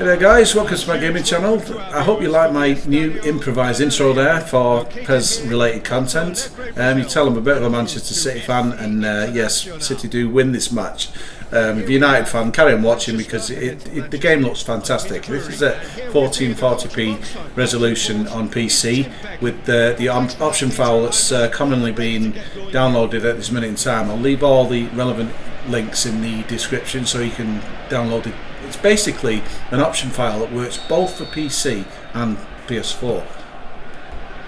Hey there guys, welcome to my gaming channel. I hope you like my new improvised intro there for PES related content. You tell I'm a bit of a Manchester City fan, and yes, City do win this match. If you're a United fan, carry on watching because the game looks fantastic. This is a 1440p resolution on PC with the option file that's commonly being downloaded at this minute in time. I'll leave all the relevant links in the description so you can download it. It's basically an option file that works both for PC and PS4.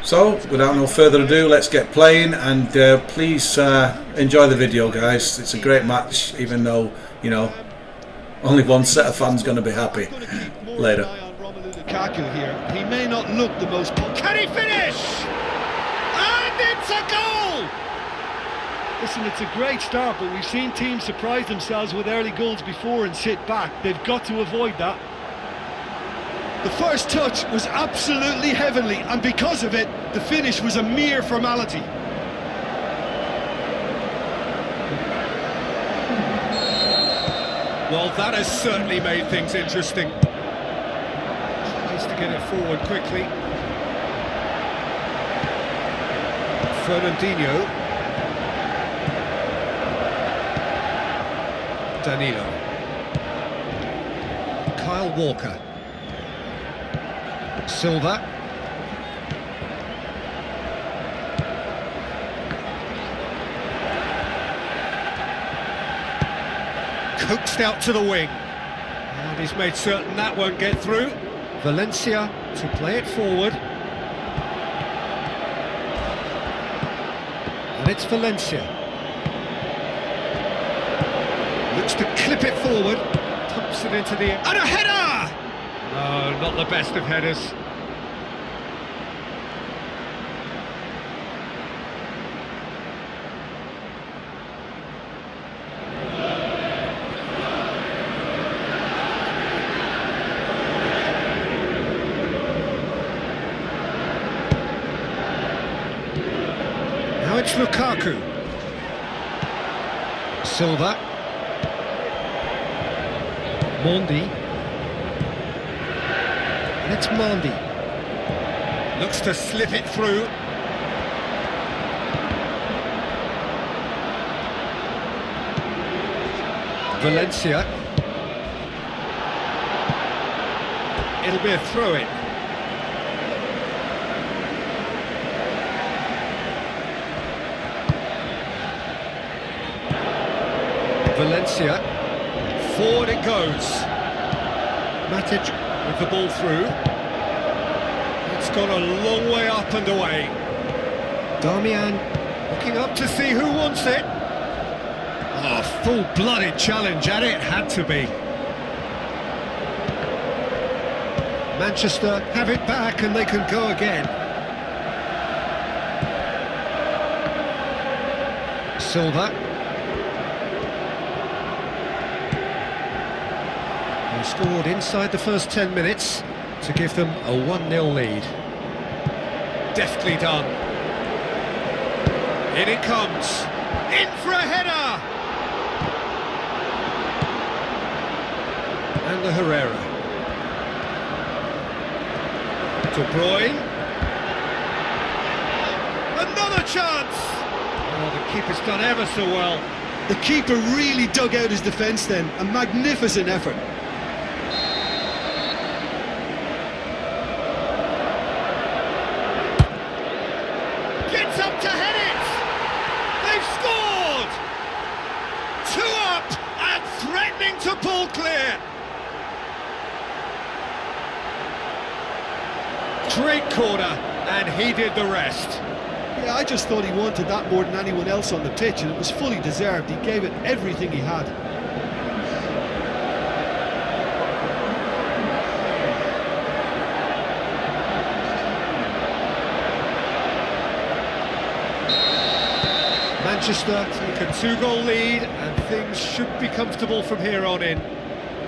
So, without no further ado, let's get playing, and please enjoy the video, guys. It's a great match, even though, you know, only one set of fans going to be happy. Later. He may not look the most... Can he finish? And it's a goal! Listen, it's a great start, but we've seen teams surprise themselves with early goals before and sit back. They've got to avoid that. The first touch was absolutely heavenly, and because of it, the finish was a mere formality. Well, that has certainly made things interesting. Tries to get it forward quickly. Fernandinho. Danilo. Kyle Walker. Silva. Coaxed out to the wing. And he's made certain that won't get through. Valencia to play it forward. And it's Valencia. Looks to clip it forward, pumps it into the air, and a header! No, not the best of headers. Now it's Lukaku. Silva. Mondi. And it's Mondi. Looks to slip it through. Valencia. It'll be a throw-in. Valencia. Forward it goes. Matic with the ball through. It's gone a long way up and away. Darmian looking up to see who wants it. Oh, full-blooded challenge, and it had to be. Manchester have it back and they can go again. Silva. Scored inside the first 10 minutes to give them a 1-0 lead. Deftly done. In it comes. In for a header! And the Herrera. De Bruyne. Another chance! Oh, the keeper's done ever so well. The keeper really dug out his defence then. A magnificent effort. Up to head it! They've scored! 2 up and threatening to pull clear! Great corner, and he did the rest. Yeah, I just thought he wanted that more than anyone else on the pitch, and it was fully deserved. He gave it everything he had. Manchester take a 2-goal lead, and things should be comfortable from here on in.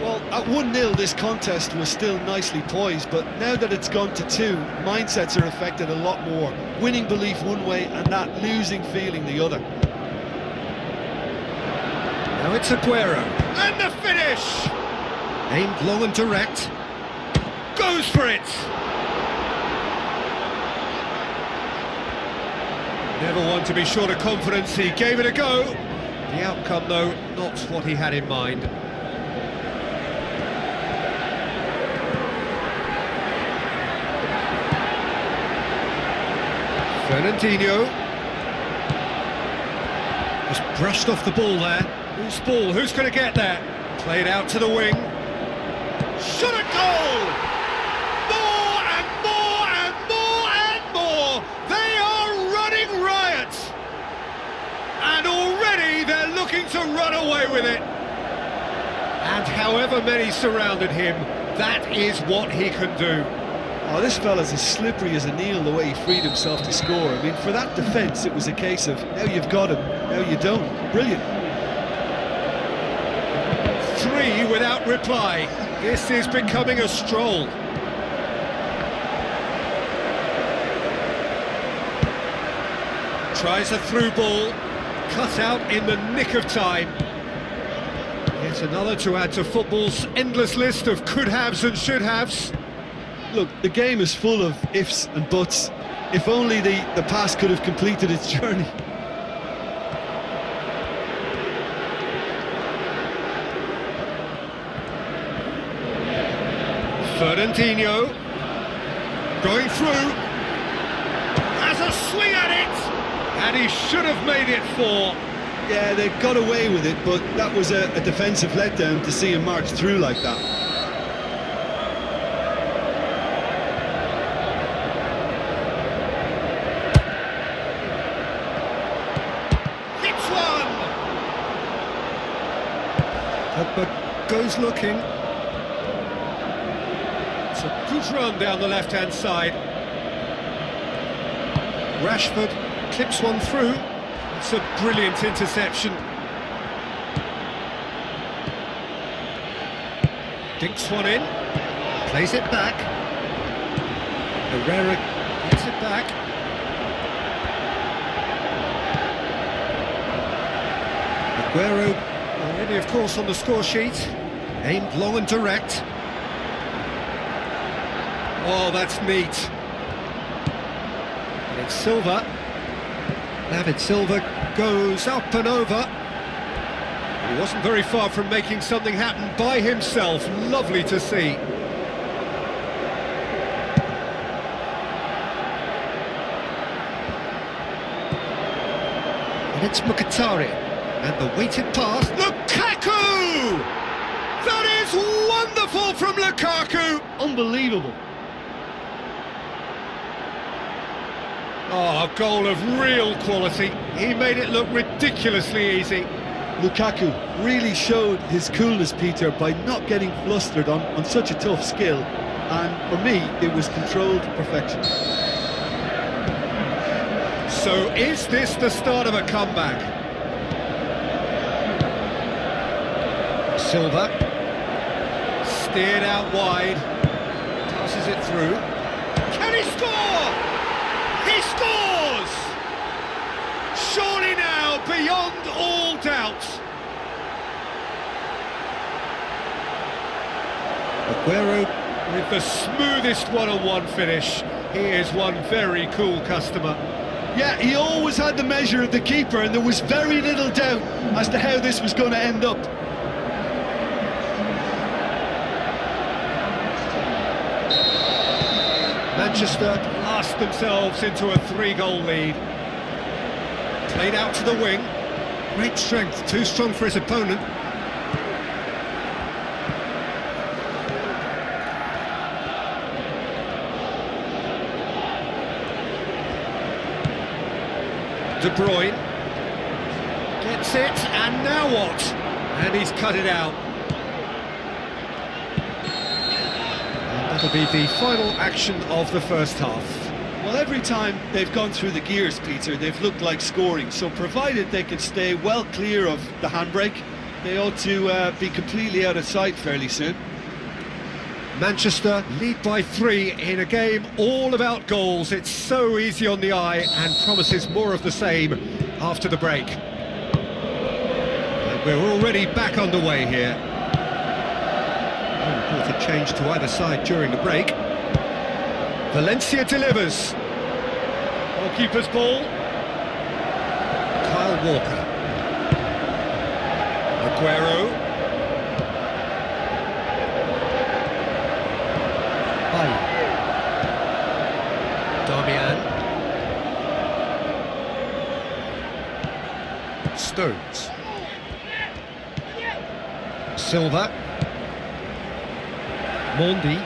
Well, at 1-0 this contest was still nicely poised, but now that it's gone to 2, mindsets are affected a lot more. Winning belief one way and that losing feeling the other. Now it's Aguero. And the finish! Aimed low and direct. goes for it! Never one to be short of confidence, he gave it a go. The outcome, though, not what he had in mind. Fernandinho. Just brushed off the ball there. Who's ball? Who's going to get there? Played out to the wing. Shot a goal! More and more and more and more! They are running riot! And already they're looking to run away with it. And however many surrounded him, that is what he can do. Oh, this fella's as slippery as a needle the way he freed himself to score. I mean, for that defence, it was a case of now you've got him, now you don't. Brilliant. 3 without reply. This is becoming a stroll. Tries a through ball, cut out in the nick of time. Yet another to add to football's endless list of could-haves and should-haves. Look, the game is full of ifs and buts. If only the pass could have completed its journey. Fernandinho going through, has a swing at it, and he should have made it 4. Yeah, they got away with it, but that was a defensive letdown to see him march through like that. But goes looking. It's a good run down the left-hand side. Rashford clips one through. It's a brilliant interception. Dinks one in. Plays it back. Herrera gets it back. Aguero already, of course, on the score sheet. Aimed long and direct. Oh, that's neat. And it's Silva. David Silva goes up and over. He wasn't very far from making something happen by himself. Lovely to see. And it's Mkhitaryan. And the weighted pass, Lukaku! That is wonderful from Lukaku! Unbelievable. Oh, a goal of real quality. He made it look ridiculously easy. Lukaku really showed his coolness, Peter, by not getting flustered on such a tough skill. And for me, it was controlled perfection. So is this the start of a comeback? Silva, steered out wide, passes it through. Can he score? He scores! Surely now, beyond all doubt. Aguero with the smoothest one-on-one finish. He is one very cool customer. Yeah, he always had the measure of the keeper, and there was very little doubt as to how this was going to end up. Manchester blast themselves into a 3-goal lead. Played out to the wing. Great strength, too strong for his opponent. De Bruyne gets it, and now what? And he's cut it out. That'll be the final action of the first half. Well, every time they've gone through the gears, Peter, they've looked like scoring. So provided they can stay well clear of the handbrake, they ought to be completely out of sight fairly soon. Manchester lead by 3 in a game all about goals. It's so easy on the eye and promises more of the same after the break. And we're already back underway here. No report of change to either side during the break. Valencia delivers. Goalkeeper's ball. Kyle Walker. Aguero. Bailly. Darmian. Stones. Silva. Mondi.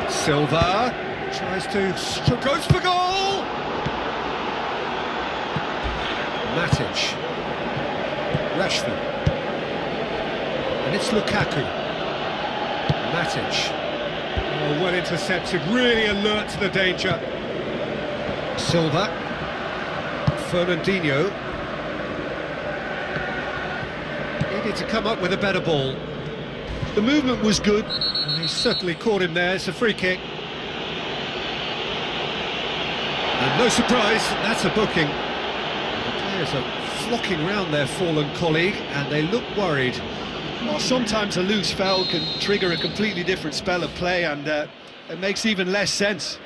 Silva tries to goes for goal. Matic. Rashford. And it's Lukaku. Matic. Oh, well intercepted, really alert to the danger. Silva. Fernandinho. Needed to come up with a better ball. The movement was good. And he certainly caught him there. It's a free kick. And no surprise, that's a booking. The players are flocking round their fallen colleague and they look worried. Well, sometimes a loose foul can trigger a completely different spell of play, and it makes even less sense.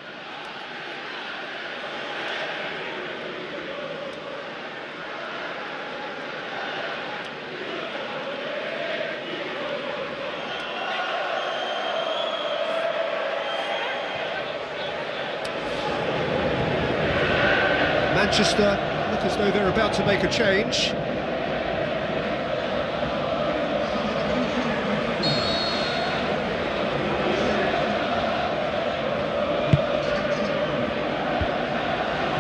Manchester look as though they're about to make a change.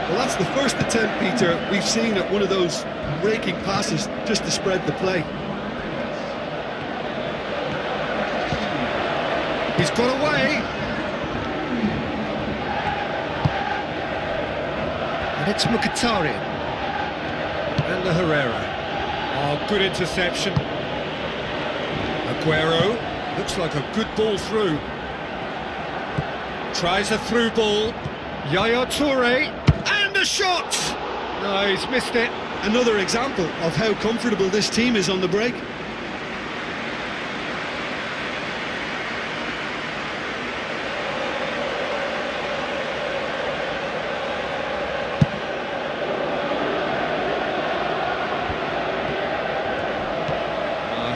Well, that's the first attempt, Peter, we've seen at one of those raking passes just to spread the play. He's got away. And it's Mkhitaryan. And the Herrera. Oh, good interception. Aguero. Looks like a good ball through. Tries a through ball. Yaya Toure. And a shot! No, he's missed it. Another example of how comfortable this team is on the break.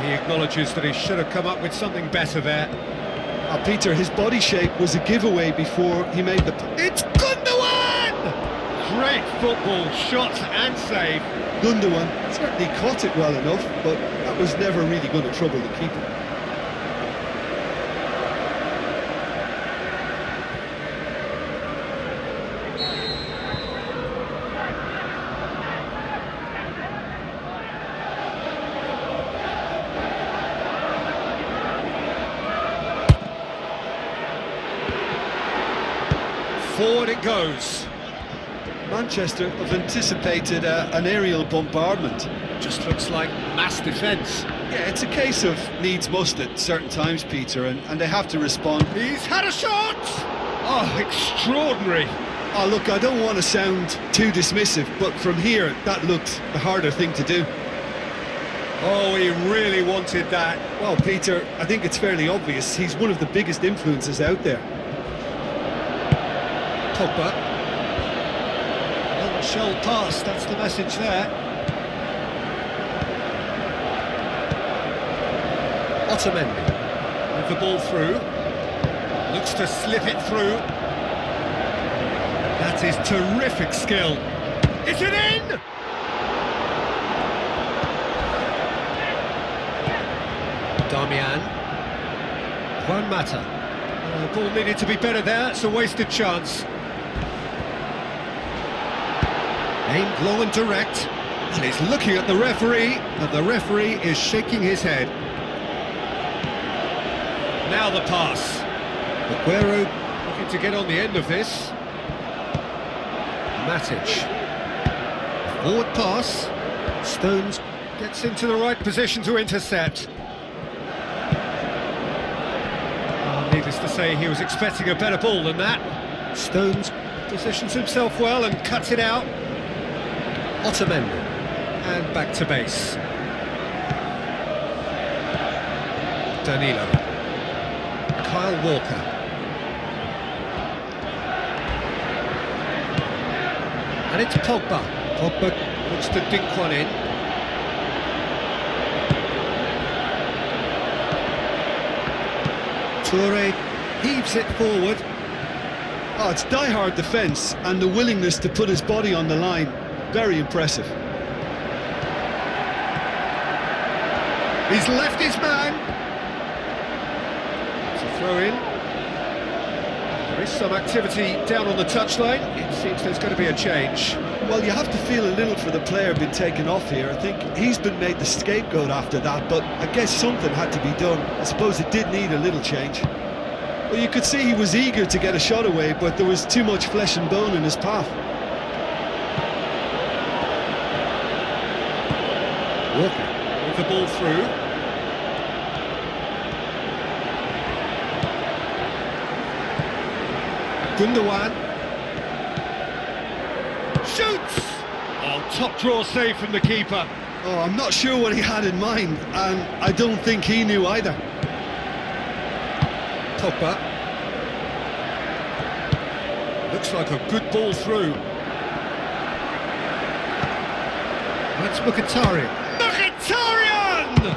He acknowledges that he should have come up with something better there. Peter, his body shape was a giveaway before he made the... It's Gundogan! Great football, shot and save. Gundogan certainly caught it well enough, but that was never really going to trouble the keeper. Forward it goes. Manchester have anticipated an aerial bombardment. Just looks like mass defence. Yeah, it's a case of needs must at certain times, Peter, and they have to respond. He's had a shot! Oh, extraordinary. Oh, look, I don't want to sound too dismissive, but from here, that looked the harder thing to do. Oh, he really wanted that. Well, Peter, I think it's fairly obvious he's one of the biggest influences out there. Pogba. Long shell pass, that's the message there. Otamendi with the ball through. Looks to slip it through. That is terrific skill. Is it in? Darmian. Juan Mata. The ball needed to be better there, it's a wasted chance. Aimed low and direct, and he's looking at the referee, and the referee is shaking his head. Now the pass. Aguero looking to get on the end of this. Matic. Forward pass. Stones gets into the right position to intercept. Needless to say, he was expecting a better ball than that. Stones positions himself well and cuts it out. Otamendi, and back to base. Danilo. Kyle Walker. And it's Pogba. Pogba looks to dink one in. Toure heaves it forward. Oh, it's die-hard defence and the willingness to put his body on the line. Very impressive. He's left his man. It's a throw in. There is some activity down on the touchline. It seems there's going to be a change. Well, you have to feel a little for the player being taken off here. I think he's been made the scapegoat after that, but I guess something had to be done. I suppose it did need a little change. Well, you could see he was eager to get a shot away, but there was too much flesh and bone in his path. Walker with the ball through. Gundogan. Shoots! Oh, top draw save from the keeper. Oh, I'm not sure what he had in mind, and I don't think he knew either. Pogba. Looks like a good ball through. That's Mkhitaryan. Mkhitaryan!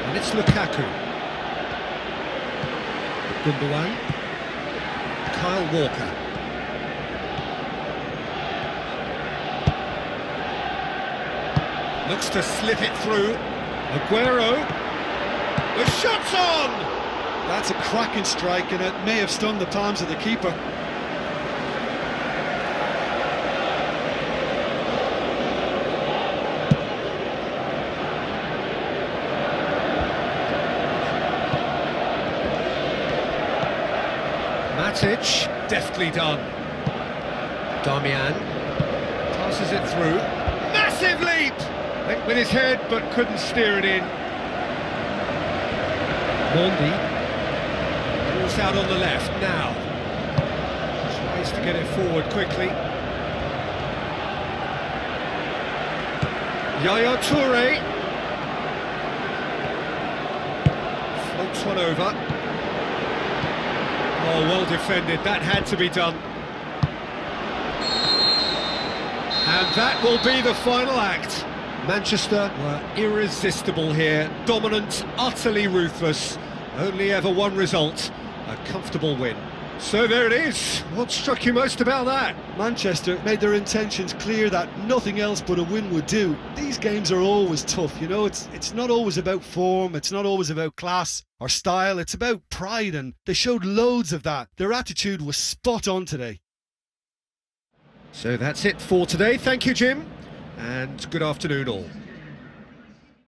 And it's Lukaku. Gundogan. Kyle Walker. Looks to slip it through. Aguero. The shot's on! That's a cracking strike, and it may have stung the palms of the keeper. Matic, deftly done. Darmian passes it through. Massive leap! Went with his head but couldn't steer it in. Mondi. Ball's out on the left now. Tries to get it forward quickly. Yaya Toure. Floats one over. Oh, well defended, that had to be done. And that will be the final act. Manchester were irresistible here, dominant, utterly ruthless. Only ever one result, a comfortable win. So there it is. What struck you most about that? Manchester made their intentions clear that nothing else but a win would do. These games are always tough, you know, it's not always about form, it's not always about class or style, it's about pride, and they showed loads of that. Their attitude was spot on today. So that's it for today. Thank you, Jim, and good afternoon all.